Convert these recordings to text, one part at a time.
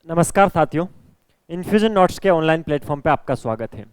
नमस्कार साथियों, infusion notes के ऑनलाइन प्लेटफॉर्म पे आपका स्वागत है।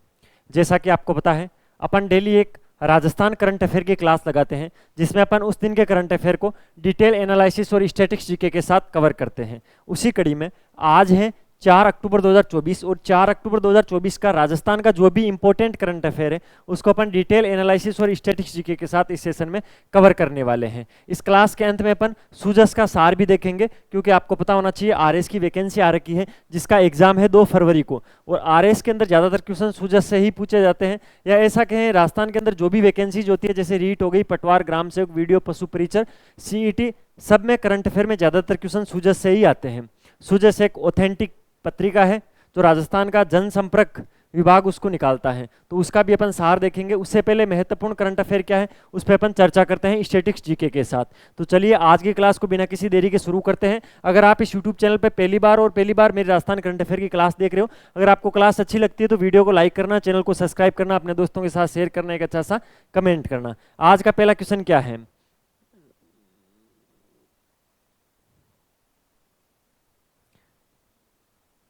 जैसा कि आपको पता है, अपन डेली एक राजस्थान करंट अफेयर की क्लास लगाते हैं जिसमें अपन उस दिन के करंट अफेयर को डिटेल एनालिसिस और स्टैटिक्स जीके के साथ कवर करते हैं। उसी कड़ी में आज है 4 अक्टूबर 2024 और 4 अक्टूबर 2024 का राजस्थान का जो भी इंपॉर्टेंट करंट अफेयर है उसको अपन डिटेल एनालिसिस और स्टैटिक्स जीके के साथ इस सेशन में कवर करने वाले हैं। इस क्लास के अंत में अपन सूजस का सार भी देखेंगे, क्योंकि आपको पता होना चाहिए आरएस की वैकेंसी आ रखी है जिसका एग्जाम है 2 फरवरी को, और आरएस के अंदर ज़्यादातर क्वेश्चन सूजस से ही पूछे जाते हैं, या ऐसा कहें राजस्थान के अंदर जो भी वैकेंसीज होती है जैसे रीट हो गई, पटवार, ग्राम सेवक, वीडियो, पशु परिचर, सीईटी, सब में करंट अफेयर में ज़्यादातर क्वेश्चन सूजस से ही आते हैं। सूजस एक ऑथेंटिक पत्रिका है जो राजस्थान का जनसंपर्क विभाग उसको निकालता है, तो उसका भी अपन सार देखेंगे। उससे पहले महत्वपूर्ण करंट अफेयर क्या है उस पर अपन चर्चा करते हैं स्टैटिक्स जीके के साथ। तो चलिए आज की क्लास को बिना किसी देरी के शुरू करते हैं। अगर आप इस यूट्यूब चैनल पर पहली बार मेरी राजस्थान करंट अफेयर की क्लास देख रहे हो, अगर आपको क्लास अच्छी लगती है तो वीडियो को लाइक करना, चैनल को सब्सक्राइब करना, अपने दोस्तों के साथ शेयर करना, एक अच्छा सा कमेंट करना। आज का पहला क्वेश्चन क्या है?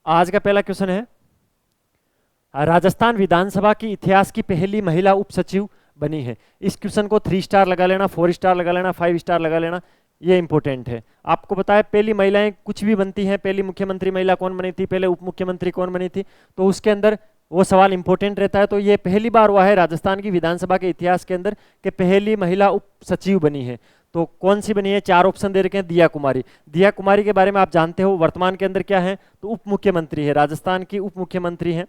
आज का पहला क्वेश्चन है, राजस्थान विधानसभा की इतिहास की पहली महिला उप सचिव बनी है। इस क्वेश्चन को 3 स्टार लगा लेना, 4 स्टार लगा लेना, 5 स्टार लगा लेना, ये इंपॉर्टेंट है। आपको पता है पहली महिलाएं कुछ भी बनती हैं, पहली मुख्यमंत्री महिला कौन बनी थी, पहले उप मुख्यमंत्री कौन बनी थी, तो उसके अंदर वो सवाल इंपॉर्टेंट रहता है। तो ये पहली बार हुआ है राजस्थान की विधानसभा के इतिहास के अंदर कि पहली महिला उप सचिव बनी है। तो कौन सी बनी है? 4 ऑप्शन दे रखे हैं। दिया कुमारी। दिया कुमारी के बारे में आप जानते हो, वर्तमान के अंदर क्या है, तो उप मुख्यमंत्री है, राजस्थान की उप मुख्यमंत्री है।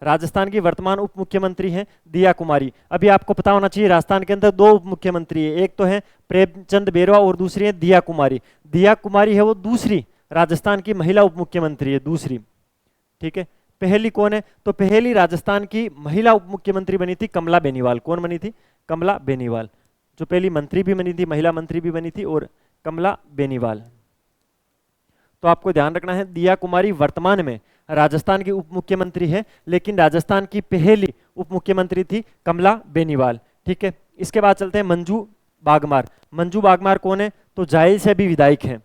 राजस्थान की वर्तमान उप मुख्यमंत्री हैं दिया कुमारी। अभी आपको पता होना चाहिए राजस्थान के अंदर 2 उप मुख्यमंत्री है, एक तो है प्रेमचंद बेरवा और दूसरी है दिया कुमारी। दिया कुमारी है वो दूसरी राजस्थान की महिला उप मुख्यमंत्री है, दूसरी। ठीक है, पहली कौन है? तो पहली राजस्थान की महिला उप मुख्यमंत्री बनी थी कमला बेनीवाल। कौन बनी थी? कमला बेनीवाल, जो पहली मंत्री भी बनी थी, महिला मंत्री भी बनी थी, और कमला बेनीवाल। तो आपको ध्यान रखना है दिया कुमारी वर्तमान में राजस्थान की उप मुख्यमंत्री है, लेकिन राजस्थान की पहली उप मुख्यमंत्री थी कमला बेनीवाल। ठीक है, इसके बाद चलते हैं मंजू बागमार। मंजू बागमार कौन है? तो जाइल से भी विधायक है।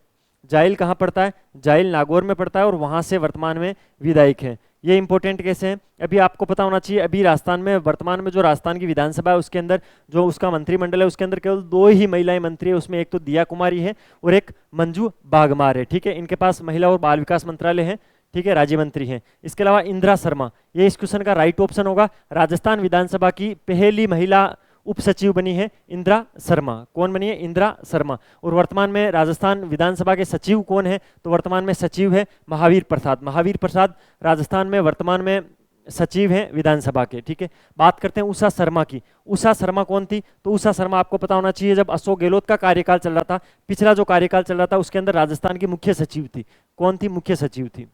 जाइल कहाँ पड़ता है? जाइल नागौर में पड़ता है, और वहां से वर्तमान में विधायक है। ये इंपॉर्टेंट कैसे हैं? अभी आपको पता होना चाहिए, अभी राजस्थान में वर्तमान में जो राजस्थान की विधानसभा है उसके अंदर जो उसका मंत्रिमंडल है उसके अंदर केवल 2 ही महिलाएं मंत्री है। उसमें एक तो दिया कुमारी है और एक मंजू बागमार है। ठीक है, इनके पास महिला और बाल विकास मंत्रालय है। ठीक है, राज्य मंत्री हैं। इसके अलावा इंदिरा शर्मा, ये इस क्वेश्चन का राइट ऑप्शन होगा। राजस्थान विधानसभा की पहली महिला उप सचिव बनी है इंदिरा शर्मा। कौन बनी है? इंदिरा शर्मा। और वर्तमान में राजस्थान विधानसभा के सचिव कौन है? तो वर्तमान में सचिव है महावीर प्रसाद। महावीर प्रसाद राजस्थान में वर्तमान में सचिव हैं विधानसभा के। ठीक है, बात करते हैं उषा शर्मा की। उषा शर्मा कौन थी? तो उषा शर्मा आपको पता होना चाहिए, जब अशोक गहलोत का कार्यकाल चल रहा था, पिछला जो कार्यकाल चल रहा था उसके अंदर राजस्थान की मुख्य सचिव थी। कौन थी? मुख्य सचिव थी।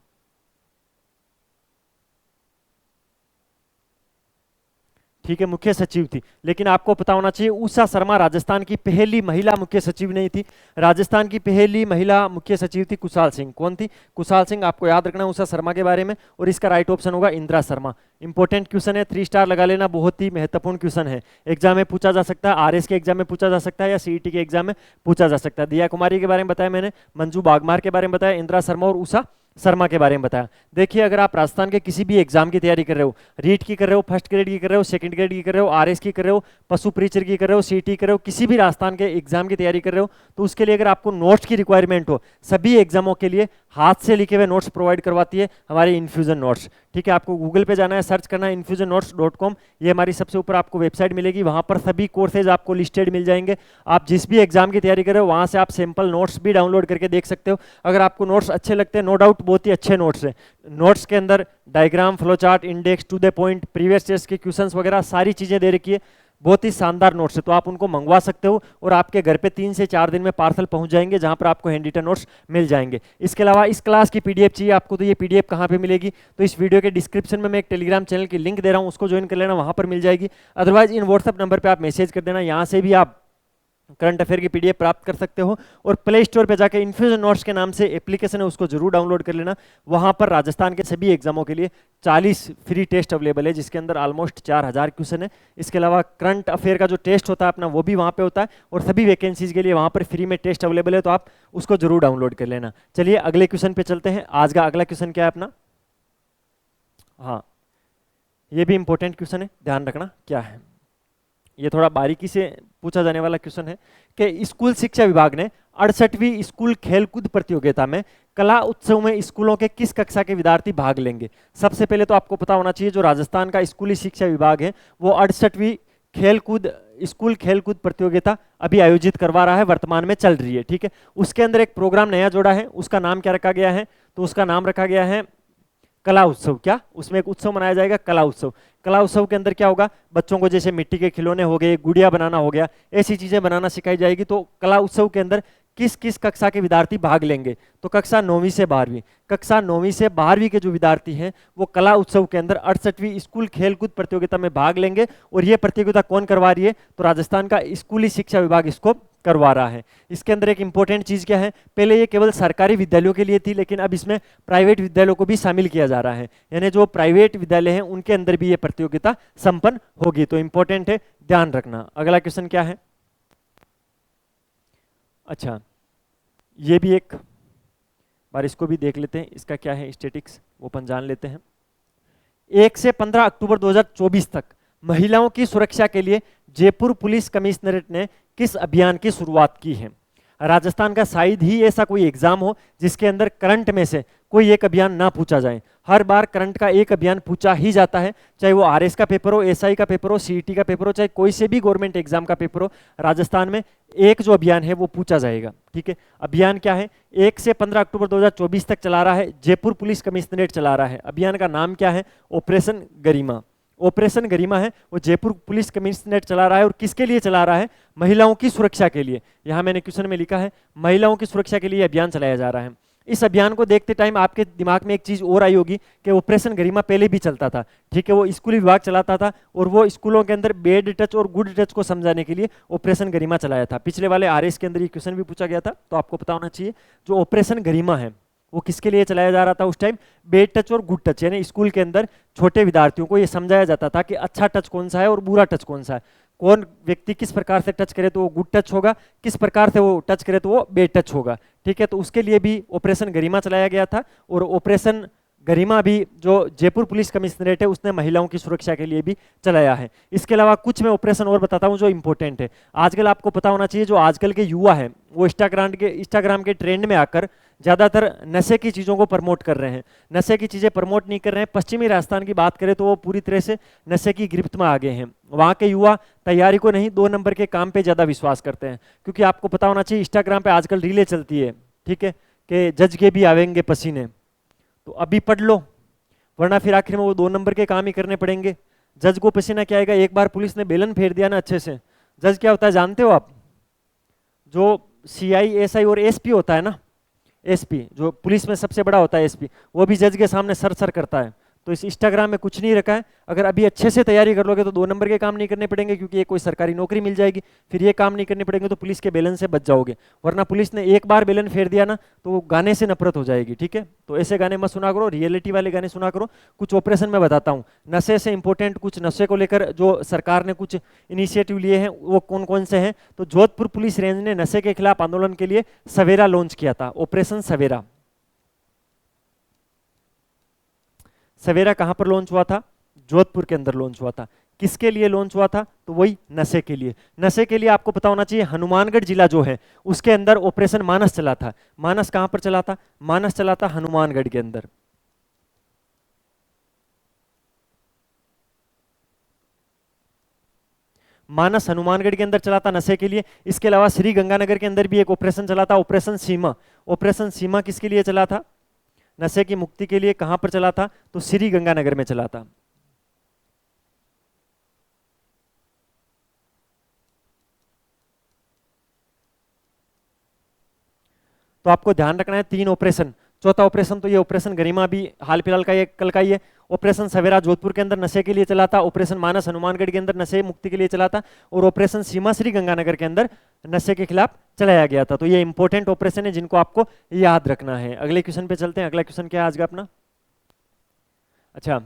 ठीक है, मुख्य सचिव थी। लेकिन आपको पता होना चाहिए उषा शर्मा राजस्थान की पहली महिला मुख्य सचिव नहीं थी। राजस्थान की पहली महिला मुख्य सचिव थी कुशाल सिंह। कौन थी? कुशाल सिंह। आपको याद रखना है उषा शर्मा के बारे में, और इसका राइट ऑप्शन होगा इंदिरा शर्मा। इंपॉर्टेंट क्वेश्चन है, 3 स्टार लगा लेना, बहुत ही महत्वपूर्ण क्वेश्चन है। एग्जाम में पूछा जा सकता है, आरएस के एग्जाम में पूछा जा सकता है, या सीईटी के एग्जाम में पूछा जा सकता है। दिया कुमारी के बारे में बताया मैंने, मंजू बागमार के बारे में बताया, इंदिरा शर्मा और उषा शर्मा के बारे में बताया। देखिए, अगर आप राजस्थान के किसी भी एग्जाम की तैयारी कर रहे हो, रीट की कर रहे हो, फर्स्ट ग्रेड की कर रहे हो, सेकंड ग्रेड की कर रहे हो, आरएस की कर रहे हो, पशु परिचर की कर रहे हो, सीटी कर रहे हो, किसी भी राजस्थान के एग्जाम की तैयारी कर रहे हो, तो उसके लिए अगर आपको नोट्स की रिक्वायरमेंट हो, सभी एग्जामों के लिए हाथ से लिखे हुए नोट्स प्रोवाइड करवाती है हमारी इन्फ्यूजन नोट्स। ठीक है, आपको गूगल पे जाना है, सर्च करना है infusionnotes.com, ये हमारी सबसे ऊपर आपको वेबसाइट मिलेगी। वहां पर सभी कोर्सेज आपको लिस्टेड मिल जाएंगे। आप जिस भी एग्जाम की तैयारी कर रहे हो वहां से आप सैंपल नोट्स भी डाउनलोड करके देख सकते हो। अगर आपको नोट्स अच्छे लगते हैं, नो डाउट बहुत ही अच्छे नोट्स हैं। नोट्स के अंदर diagram, flow chart, index, to the point, previous years के क्वेश्चंस वगैरह सारी चीजें दे रखी है। बहुत ही शानदार नोट्स है, तो आप उनको मंगवा सकते हो और आपके घर पे 3 से 4 दिन में पार्सल पहुंच जाएंगे, जहां पर आपको हैंड रिटन नोट्स मिल जाएंगे। इसके अलावा इस क्लास की पीडीएफ चाहिए आपको, तो ये पीडीएफ कहाँ पे मिलेगी? तो इस वीडियो के डिस्क्रिप्शन में मैं एक टेलीग्राम चैनल की लिंक दे रहा हूँ, उसको ज्वाइन कर लेना, वहां पर मिल जाएगी। अदरवाइज इन व्हाट्सएप नंबर पर आप मैसेज कर देना, यहाँ से भी आप करंट अफेयर की पीडीएफ प्राप्त कर सकते हो। और प्ले स्टोर पे जाके इन्फ्यूजन नोट्स के नाम से एप्लीकेशन है, उसको जरूर डाउनलोड कर लेना। वहां पर राजस्थान के सभी एग्जामों के लिए 40 फ्री टेस्ट अवेलेबल है, जिसके अंदर ऑलमोस्ट 4000 क्वेश्चन है। इसके अलावा करंट अफेयर का जो टेस्ट होता है अपना, वो भी वहां पे होता है, और सभी वैकेंसीज के लिए वहां पर फ्री में टेस्ट अवेलेबल है, तो आप उसको जरूर डाउनलोड कर लेना। चलिए अगले क्वेश्चन पे चलते हैं। आज का अगला क्वेश्चन क्या है अपना, हाँ ये भी इंपॉर्टेंट क्वेश्चन है, ध्यान रखना क्या है। ये थोड़ा बारीकी से पूछा जाने वाला क्वेश्चन है कि स्कूल शिक्षा विभाग ने 68वीं स्कूल खेलकूद प्रतियोगिता में कला उत्सव में स्कूलों के किस कक्षा के विद्यार्थी भाग लेंगे। सबसे पहले तो आपको पता होना चाहिए, जो राजस्थान का स्कूली शिक्षा विभाग है वो 68वीं स्कूल खेलकूद प्रतियोगिता अभी आयोजित करवा रहा है, वर्तमान में चल रही है, ठीक है। उसके अंदर एक प्रोग्राम नया जोड़ा है, उसका नाम क्या रखा गया है, तो उसका नाम रखा गया है कला उत्सव। क्या उसमें एक उत्सव मनाया जाएगा, कला उत्सव। कला उत्सव के अंदर क्या होगा, बच्चों को जैसे मिट्टी के खिलौने हो गए, गुड़िया बनाना हो गया, ऐसी चीजें बनाना सिखाई जाएगी। तो कला उत्सव के अंदर किस किस कक्षा के विद्यार्थी भाग लेंगे, तो कक्षा 9वीं से 12वीं, कक्षा 9वीं से 12वीं के जो विद्यार्थी हैं वो कला उत्सव के अंदर 68वीं स्कूल खेलकूद प्रतियोगिता में भाग लेंगे। और ये प्रतियोगिता कौन करवा रही है, तो राजस्थान का स्कूली शिक्षा विभाग इसको करवा रहा है। इसके अंदर एक इंपॉर्टेंट चीज क्या है, पहले ये केवल सरकारी विद्यालयों के लिए थी, लेकिन अब इसमें प्राइवेट विद्यालयों को भी शामिल किया जा रहा है, यानी जो प्राइवेट विद्यालय हैं उनके अंदर भी ये प्रतियोगिता संपन्न होगी। तो इंपॉर्टेंट है, ध्यान रखना। अगला क्वेश्चन क्या है, अच्छा ये भी एक बार इसको भी देख लेते हैं, इसका क्या है स्टैटिक्स वो अपन जान लेते हैं। 1 से 15 अक्टूबर 2024 तक महिलाओं की सुरक्षा के लिए जयपुर पुलिस कमिश्नरेट ने किस अभियान की शुरुआत की है। राजस्थान का शायद ही ऐसा कोई एग्जाम हो जिसके अंदर करंट में से कोई एक अभियान ना पूछा जाए। हर बार करंट का एक अभियान पूछा ही जाता है, चाहे वो आरएस का पेपर हो, एसआई का पेपर हो, सीईटी का पेपर हो, चाहे कोई से भी गवर्नमेंट एग्जाम का पेपर हो, राजस्थान में एक जो अभियान है वो पूछा जाएगा, ठीक है। अभियान क्या है, 1 से 15 अक्टूबर 2024 तक चला रहा है, जयपुर पुलिस कमिश्नरेट चला रहा है। अभियान का नाम क्या है, ऑपरेशन गरिमा। ऑपरेशन गरिमा है वो जयपुर पुलिस कमिश्नरेट चला रहा है, और किसके लिए चला रहा है, महिलाओं की सुरक्षा के लिए। यहां मैंने क्वेश्चन में लिखा है महिलाओं की सुरक्षा के लिए अभियान चलाया जा रहा है। इस अभियान को देखते टाइम आपके दिमाग में एक चीज और आई होगी कि ऑपरेशन गरिमा पहले भी चलता था, ठीक है, वो स्कूली विभाग चलाता था, और वो स्कूलों के अंदर बेड टच और गुड टच को समझाने के लिए ऑपरेशन गरिमा चलाया था। पिछले वाले आरएस के अंदर ये क्वेश्चन भी पूछा गया था, तो आपको पता होना चाहिए जो ऑपरेशन गरिमा है वो किसके लिए चलाया जा रहा था उस टाइम, बेड टच और गुड टच, यानी स्कूल के अंदर छोटे विद्यार्थियों को ये समझाया जाता था कि अच्छा टच कौन सा है और बुरा टच कौन सा है, कौन व्यक्ति किस प्रकार से टच करे तो वो गुड टच होगा, किस प्रकार से वो टच करे तो वो बेड टच होगा, ठीक है। तो उसके लिए भी ऑपरेशन गरिमा चलाया गया था, और ऑपरेशन गरिमा भी जो जयपुर पुलिस कमिश्नरेट है उसने महिलाओं की सुरक्षा के लिए भी चलाया है। इसके अलावा कुछ मैं ऑपरेशन और बताता हूं जो इंपॉर्टेंट है। आजकल आपको पता होना चाहिए जो आजकल के युवा है वो इंस्टाग्राम के ट्रेंड में आकर ज़्यादातर नशे की चीज़ों को प्रमोट कर रहे हैं। नशे की चीज़ें प्रमोट नहीं कर रहे हैं। पश्चिमी राजस्थान की बात करें तो वो पूरी तरह से नशे की गिरफ्त में आ गए हैं। वहाँ के युवा तैयारी को नहीं, 2 नंबर के काम पे ज़्यादा विश्वास करते हैं, क्योंकि आपको पता होना चाहिए इंस्टाग्राम पे आजकल रीलें चलती है, ठीक है, कि जज के भी आवेंगे पसीने, तो अभी पढ़ लो वरना फिर आखिर में वो 2 नंबर के काम ही करने पड़ेंगे। जज को पसीना क्या आएगा, एक बार पुलिस ने बेलन फेर दिया ना अच्छे से, जज क्या होता है जानते हो आप, जो सीआई एसआई और एसपी होता है ना, एसपी जो पुलिस में सबसे बड़ा होता है एसपी, वो भी जज के सामने सर सर करता है। तो इस इंस्टाग्राम में कुछ नहीं रखा है, अगर अभी अच्छे से तैयारी कर लोगे तो 2 नंबर के काम नहीं करने पड़ेंगे, क्योंकि ये कोई सरकारी नौकरी मिल जाएगी, फिर ये काम नहीं करने पड़ेंगे तो पुलिस के बेलन से बच जाओगे। वरना पुलिस ने एक बार बेलन फेर दिया ना तो वो गाने से नफरत हो जाएगी, ठीक है। तो ऐसे गाने मत सुना करो, रियलिटी वाले गाने सुना करो। कुछ ऑपरेशन में बताता हूँ नशे से इंपॉर्टेंट, कुछ नशे को लेकर जो सरकार ने कुछ इनिशिएटिव लिए हैं वो कौन कौन से हैं। तो जोधपुर पुलिस रेंज ने नशे के खिलाफ आंदोलन के लिए सवेरा लॉन्च किया था, ऑपरेशन सवेरा। सवेरा कहां पर लॉन्च हुआ था, जोधपुर के अंदर लॉन्च हुआ था। किसके लिए लॉन्च हुआ था, तो वही नशे के लिए। नशे के लिए आपको पता होना चाहिए हनुमानगढ़ जिला जो है उसके अंदर ऑपरेशन मानस चला था। मानस कहां पर चला था, मानस चला था हनुमानगढ़ के अंदर। मानस हनुमानगढ़ के अंदर चला था नशे के लिए। इसके अलावा श्री गंगानगर के अंदर भी एक ऑपरेशन चला था, ऑपरेशन सीमा। ऑपरेशन सीमा किसके लिए चला था, नशे की मुक्ति के लिए। कहां पर चला था, तो श्री गंगानगर में चला था। तो आपको ध्यान रखना है 3 ऑपरेशन चौथा ऑपरेशन तो ये ऑपरेशन गरिमा भी हाल फिलहाल का, ये कल का ही है। ऑपरेशन सवेरा जोधपुर के अंदर नशे के लिए चला था, ऑपरेशन मानस हनुमानगढ़ के अंदर नशे मुक्ति के लिए चला था, और ऑपरेशन सीमा श्री गंगानगर के अंदर नशे के खिलाफ चलाया गया था। तो ये इंपॉर्टेंट ऑपरेशन है जिनको आपको याद रखना है। अगले क्वेश्चन पे चलते हैं। अगला क्वेश्चन क्या है आज का अपना? अच्छा,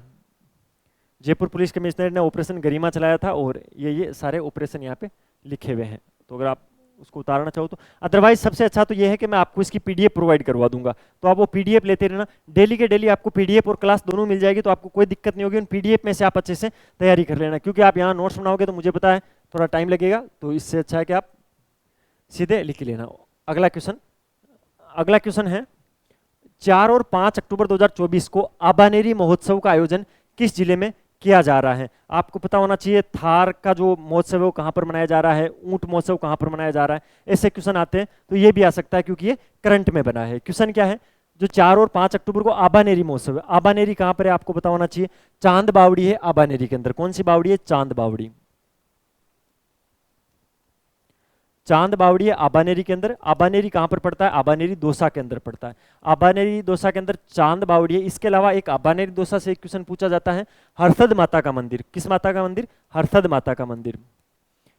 जयपुर पुलिस कमिश्नर ने ऑपरेशन गरिमा चलाया था, और ये सारे ऑपरेशन यहाँ पे लिखे हुए हैं, तो अगर आप उसको उतारना चाहो तो। अदरवाइज सबसे अच्छा तो ये है कि मैं आपको इसकी पीडीएफ प्रोवाइड करवा दूंगा, तो आप वो पीडीएफ लेते रहना। डेली के डेली आपको पीडीएफ और क्लास दोनों मिल जाएगी, तो आपको कोई दिक्कत नहीं होगी। उन पीडीएफ में से आप अच्छे से तैयारी कर लेना, क्योंकि आप यहाँ नोट्स बनाओगे तो मुझे पता है थोड़ा टाइम लगेगा, तो इससे अच्छा है कि आप सीधे लिख लेना। अगला क्वेश्चन है 4 और 5 अक्टूबर 2024 को आबानेरी महोत्सव का आयोजन किस जिले में किया जा रहा है? आपको पता होना चाहिए थार का जो महोत्सव है वो कहाँ पर मनाया जा रहा है, ऊंट महोत्सव कहाँ पर मनाया जा रहा है, ऐसे क्वेश्चन आते हैं। तो ये भी आ सकता है क्योंकि ये करंट में बना है। क्वेश्चन क्या है? जो 4 और 5 अक्टूबर को आबानेरी महोत्सव है, आबानेरी कहाँ पर है आपको पता होना चाहिए। चांद बावड़ी है आबानेरी के अंदर। कौन सी बावड़ी है? चांद बावड़ी। चांद बावड़ी है आबानेरी के अंदर। आबानेरी कहाँ पर पड़ता है? आबानेरी दौसा के अंदर पड़ता है। आबानेरी दौसा के अंदर चांद बावड़ी है। इसके अलावा एक आबानेरी दौसा से एक क्वेश्चन पूछा जाता है, हरसद माता का मंदिर। किस माता का मंदिर? हरसद माता का मंदिर।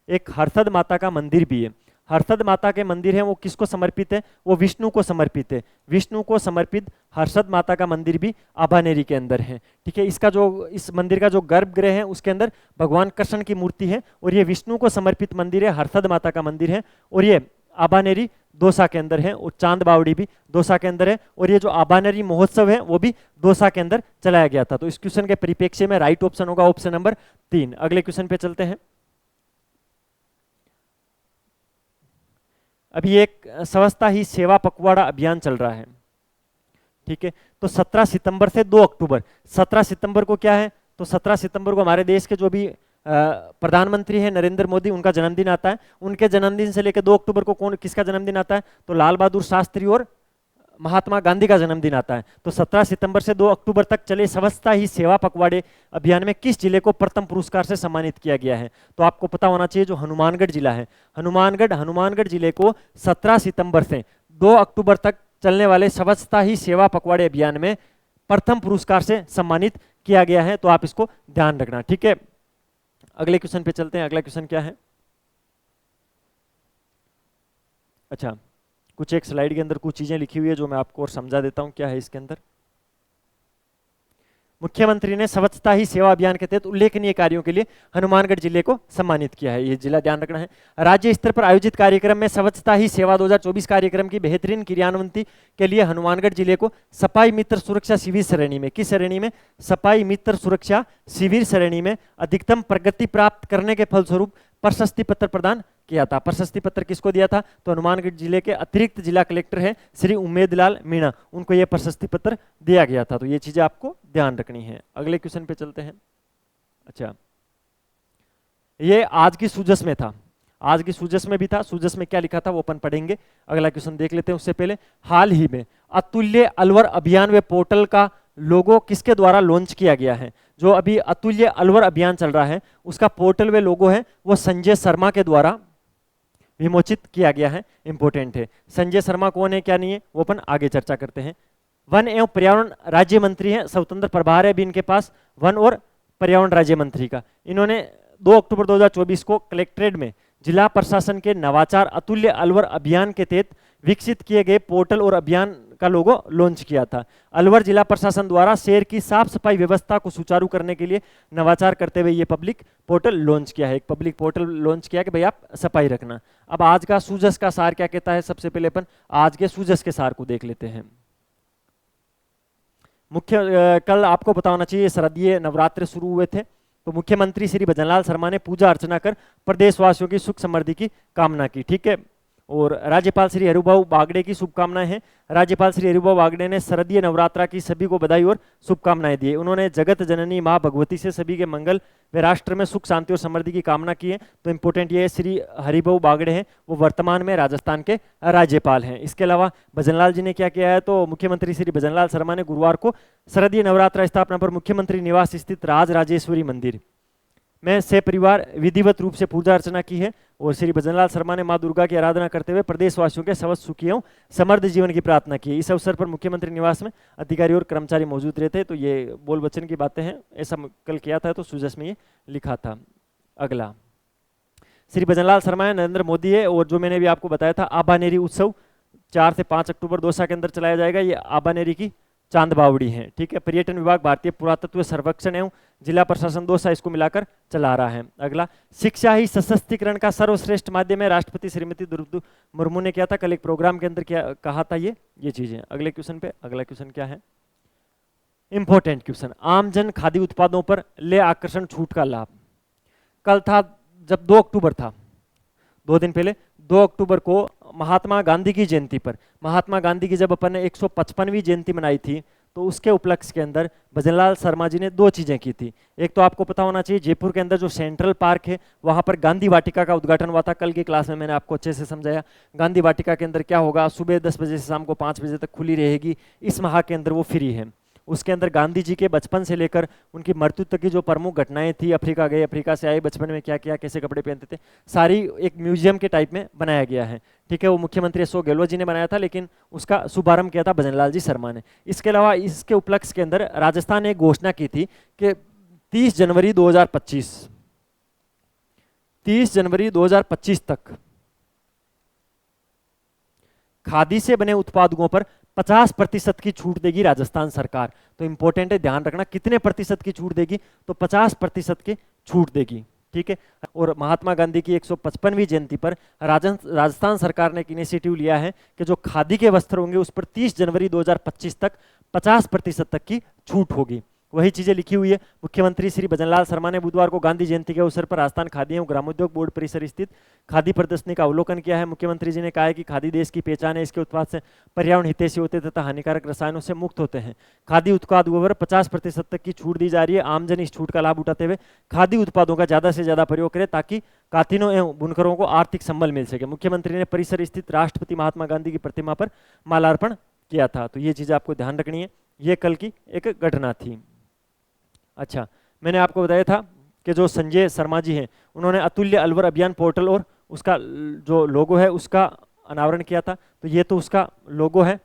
एक हरसद माता का मंदिर भी है। हरसद माता के मंदिर है वो किसको समर्पित है? वो विष्णु को समर्पित है। विष्णु को समर्पित हरसद माता का मंदिर भी आबानेरी के अंदर है। ठीक है, इसका जो इस मंदिर का जो गर्भगृह है उसके अंदर भगवान कृष्ण की मूर्ति है, और ये विष्णु को समर्पित मंदिर है, हरसद माता का मंदिर है, और ये आबानेरी दौसा के अंदर है, और चांद बावड़ी भी दौसा के अंदर है, और ये जो आबानेरी महोत्सव है वो भी दौसा के अंदर चलाया गया था। तो इस क्वेश्चन के परिप्रेक्ष्य में राइट ऑप्शन होगा ऑप्शन नंबर 3। अगले क्वेश्चन पे चलते हैं। अभी एक स्वच्छता ही सेवा पखवाड़ा अभियान चल रहा है, ठीक है। तो 17 सितंबर से 2 अक्टूबर, 17 सितंबर को क्या है? तो 17 सितंबर को हमारे देश के जो भी प्रधानमंत्री है नरेंद्र मोदी, उनका जन्मदिन आता है। उनके जन्मदिन से लेकर 2 अक्टूबर को कौन किसका जन्मदिन आता है? तो लाल बहादुर शास्त्री और महात्मा गांधी का जन्मदिन आता है। तो 17 सितंबर से 2 अक्टूबर तक चले स्वच्छता ही सेवा पखवाड़े अभियान में किस जिले को प्रथम पुरस्कार से सम्मानित किया गया है? तो आपको पता होना चाहिए जो हनुमानगढ़ जिला है, हनुमानगढ़ जिले को 17 सितंबर से 2 अक्टूबर तक चलने वाले स्वच्छता ही सेवा पखवाड़े अभियान में प्रथम पुरस्कार से सम्मानित किया गया है। तो आप इसको ध्यान रखना, ठीक है। अगले क्वेश्चन पे चलते हैं। अगला क्वेश्चन क्या है? अच्छा, कुछ एक स्लाइड के अंदर कुछ चीजें लिखी हुई है जो मैं आपको और समझा देता हूं क्या है इसके अंदर। मुख्यमंत्री ने स्वच्छता ही सेवा अभियान के तहत उल्लेखनीय कार्यों के लिए हनुमानगढ़ जिले को सम्मानित किया है। ये जिला ध्यान रखना है। राज्य स्तर पर आयोजित कार्यक्रम में स्वच्छता ही सेवा 2024 कार्यक्रम की बेहतरीन क्रियान्वयन के लिए हनुमानगढ़ जिले को सफाई मित्र सुरक्षा शिविर श्रेणी में, किस श्रेणी में? सफाई मित्र सुरक्षा शिविर श्रेणी में अधिकतम प्रगति प्राप्त करने के फलस्वरूप प्रशस्ति पत्र प्रदान किया था। प्रशस्ति पत्र किसको दिया था? तो हनुमानगढ़ जिले के अतिरिक्त जिला कलेक्टर है श्री उम्मेदलाल मीणा, उनको यह प्रशस्ति पत्र दिया गया था। तो ये चीजें आपको ध्यान रखनी है। अगले क्वेश्चन पे चलते हैं। अच्छा, ये आज की सूजस में था, आज की सूजस में भी था। सूजस में क्या लिखा था वो अपन पढ़ेंगे। अगला क्वेश्चन देख लेते हैं उससे पहले। हाल ही में अतुल्य अलवर अभियान व पोर्टल का लोगो किसके द्वारा लॉन्च किया गया है? जो अभी अतुल्य अलवर अभियान चल रहा है उसका पोर्टल व लोगो है वो संजय शर्मा के द्वारा विमोचित किया गया है। इंपॉर्टेंट है। संजय शर्मा कौन है क्या नहीं है वो अपन आगे चर्चा करते हैं। वन एवं पर्यावरण राज्य मंत्री हैं, स्वतंत्र प्रभार है भी इनके पास वन और पर्यावरण राज्य मंत्री का। इन्होंने 2 अक्टूबर 2024 को कलेक्ट्रेट में जिला प्रशासन के नवाचार अतुल्य अलवर अभियान के तहत विकसित किए गए पोर्टल और अभियान का लोगो लॉन्च किया था। अलवर जिला प्रशासन द्वारा शहर की साफ सफाई व्यवस्था को सुचारू करने के लिए नवाचार करते हुए ये पब्लिक पोर्टल लॉन्च किया है। एक पब्लिक पोर्टल लॉन्च किया कि भाई आप सफाई रखना। अब आज का सूजस का सार क्या कहता है? सबसे पहले अपन आज के सूजस के सार को देख लेते हैं। कल आपको पता होना चाहिए शारदीय नवरात्र शुरू हुए थे, तो मुख्यमंत्री श्री भजनलाल शर्मा ने पूजा अर्चना कर प्रदेशवासियों की सुख समृद्धि की कामना की, ठीक है। और राज्यपाल श्री हरिभाऊ बागड़े की शुभकामनाएं हैं। राज्यपाल श्री हरिभाऊ बागड़े ने शारदीय नवरात्रा की सभी को बधाई और शुभकामनाएं दी। उन्होंने जगत जननी मां भगवती से सभी के मंगल व राष्ट्र में सुख शांति और समृद्धि की कामना की है। तो इंपॉर्टेंट ये है श्री हरिभाऊ बागड़े हैं, वो वर्तमान में राजस्थान के राज्यपाल हैं। इसके अलावा भजनलाल जी ने क्या किया है? तो मुख्यमंत्री श्री भजनलाल शर्मा ने गुरुवार को शारदीय नवरात्रा स्थापना पर मुख्यमंत्री निवास स्थित राज राजेश्वरी मंदिर में से परिवार विधिवत रूप से पूजा अर्चना की है और श्री भजनलाल शर्मा ने मां दुर्गा की आराधना करते हुए प्रदेशवासियों के स्वस्थ सुखी एवं समृद्ध जीवन की प्रार्थना की। इस अवसर पर मुख्यमंत्री निवास में अधिकारी और कर्मचारी मौजूद रहते। तो ये बोल वचन की बातें हैं, ऐसा कल किया था तो सुजस में ये लिखा था। अगला श्री भजनलाल शर्मा है, नरेंद्र मोदी है और जो मैंने भी आपको बताया था आबानेरी उत्सव 4 से 5 अक्टूबर दौसा के अंदर चलाया जाएगा। ये आबानेरी की चांद बावड़ी है, ठीक है। पर्यटन विभाग भारतीय पुरातत्व सर्वेक्षण एवं जिला प्रशासन दौसा इसको मिलाकर चला रहा है। अगला शिक्षा ही सशक्तिकरण का सर्वश्रेष्ठ माध्यम है, राष्ट्रपति श्रीमती द्रौपदी मुर्मू ने किया था कल एक प्रोग्राम के अंदर, क्या कहा था ये चीजें। अगले क्वेश्चन पे, अगला क्वेश्चन क्या है, इंपॉर्टेंट क्वेश्चन, आमजन खाद्य उत्पादों पर ले आकर्षण छूट का लाभ। कल था जब 2 अक्टूबर था, 2 दिन पहले 2 अक्टूबर को महात्मा गांधी की जयंती पर, महात्मा गांधी की जब अपन ने 155वीं जयंती मनाई थी तो उसके उपलक्ष्य के अंदर भजनलाल शर्मा जी ने 2 चीजें की थी। एक तो आपको पता होना चाहिए जयपुर के अंदर जो सेंट्रल पार्क है वहां पर गांधी वाटिका का उद्घाटन हुआ था। कल की क्लास में मैंने आपको अच्छे से समझाया। गांधी वाटिका के अंदर क्या होगा, सुबह 10 बजे से शाम को 5 बजे तक खुली रहेगी, इस माह के अंदर वो फ्री है। उसके अंदर गांधी जी के बचपन से लेकर उनकी मृत्यु तक की जो प्रमुख घटनाएं थी, अफ्रीका गए, अफ्रीका से आए, बचपन में क्या किया, कैसे कपड़े पहनते थे, सारी एक म्यूजियम के टाइप में बनाया गया है, ठीक है। वो मुख्यमंत्री अशोक गहलोत जी ने बनाया था, लेकिन उसका शुभारंभ किया था भजनलाल जी शर्मा ने। इसके अलावा इसके उपलक्ष्य के अंदर राजस्थान ने एक घोषणा की थी कि 30 जनवरी 2025 तक खादी से बने उत्पादों पर 50% की छूट देगी राजस्थान सरकार। तो इंपॉर्टेंट है, ध्यान रखना कितने प्रतिशत की छूट देगी, तो 50% की छूट देगी, ठीक है। और महात्मा गांधी की 155वीं जयंती पर राजस्थान सरकार ने एक इनिशिएटिव लिया है कि जो खादी के वस्त्र होंगे उस पर 30 जनवरी 2025 तक 50% तक की छूट होगी। वही चीजें लिखी हुई है। मुख्यमंत्री श्री भजनलाल शर्मा ने बुधवार को गांधी जयंती के अवसर पर राजस्थान खादी एवं ग्रामोद्योग बोर्ड परिसर स्थित खादी प्रदर्शनी का अवलोकन किया है। मुख्यमंत्री जी ने कहा है कि खादी देश की पहचान है, इसके उत्पाद से पर्यावरण हितैषी होते तथा हानिकारक रसायनों से मुक्त होते हैं। खादी उत्पादों पर 50% तक की छूट दी जा रही है। आमजन इस छूट का लाभ उठाते हुए खादी उत्पादों का ज्यादा से ज्यादा प्रयोग करें ताकि कातिनों एवं बुनकरों को आर्थिक संबल मिल सके। मुख्यमंत्री ने परिसर स्थित राष्ट्रपति महात्मा गांधी की प्रतिमा पर मालार्पण किया था। तो ये चीजें आपको ध्यान रखनी है, ये कल की एक घटना थी। अच्छा, मैंने आपको बताया था कि जो संजय शर्मा जी हैं उन्होंने अतुल्य अलवर अभियान पोर्टल और उसका जो लोगो है उसका अनावरण किया था। तो ये तो उसका लोगो है,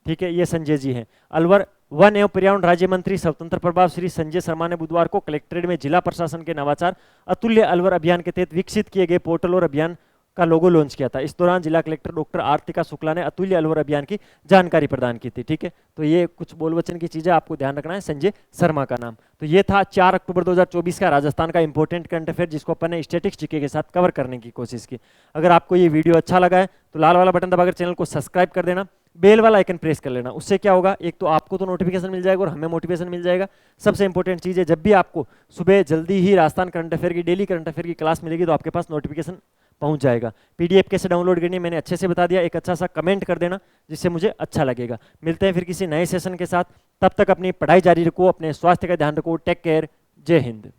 ठीक है। ये संजय जी हैं। अलवर वन एवं पर्यावरण राज्य मंत्री स्वतंत्र प्रभाव श्री संजय शर्मा ने बुधवार को कलेक्ट्रेट में जिला प्रशासन के नवाचार अतुल्य अलवर अभियान के तहत विकसित किए गए पोर्टल और अभियान का लोगो लॉन्च किया था। इस दौरान जिला कलेक्टर डॉक्टर आरतिका शुक्ला ने अतुल्य अलवर अभियान की जानकारी प्रदान की थी, ठीक है। तो ये कुछ बोल वचन की चीजें आपको ध्यान रखना है। संजय शर्मा का नाम। तो ये था 4 अक्टूबर 2024 का राजस्थान का इंपॉर्टेंट करंट अफेयर, जिसको अपन ने स्टैटिक्स जीके के साथ कवर करने की कोशिश की। अगर आपको ये वीडियो अच्छा लगा है तो लाल वाला बटन दबाकर चैनल को सब्सक्राइब कर देना, बेल वाला आइकन प्रेस कर लेना। उससे क्या होगा, एक तो आपको तो नोटिफिकेशन मिल जाएगा और हमें मोटिवेशन मिल जाएगा। सबसे इंपॉर्टेंट चीज है, जब भी आपको सुबह जल्दी ही राजस्थान करंट अफेयर की डेली करंट अफेयर की क्लास मिलेगी तो आपके पास नोटिफिकेशन पहुंच जाएगा। पीडीएफ कैसे डाउनलोड करनी है मैंने अच्छे से बता दिया। एक अच्छा सा कमेंट कर देना जिससे मुझे अच्छा लगेगा। मिलते हैं फिर किसी नए सेशन के साथ, तब तक अपनी पढ़ाई जारी रखो, अपने स्वास्थ्य का ध्यान रखो। टेक केयर, जय हिंद।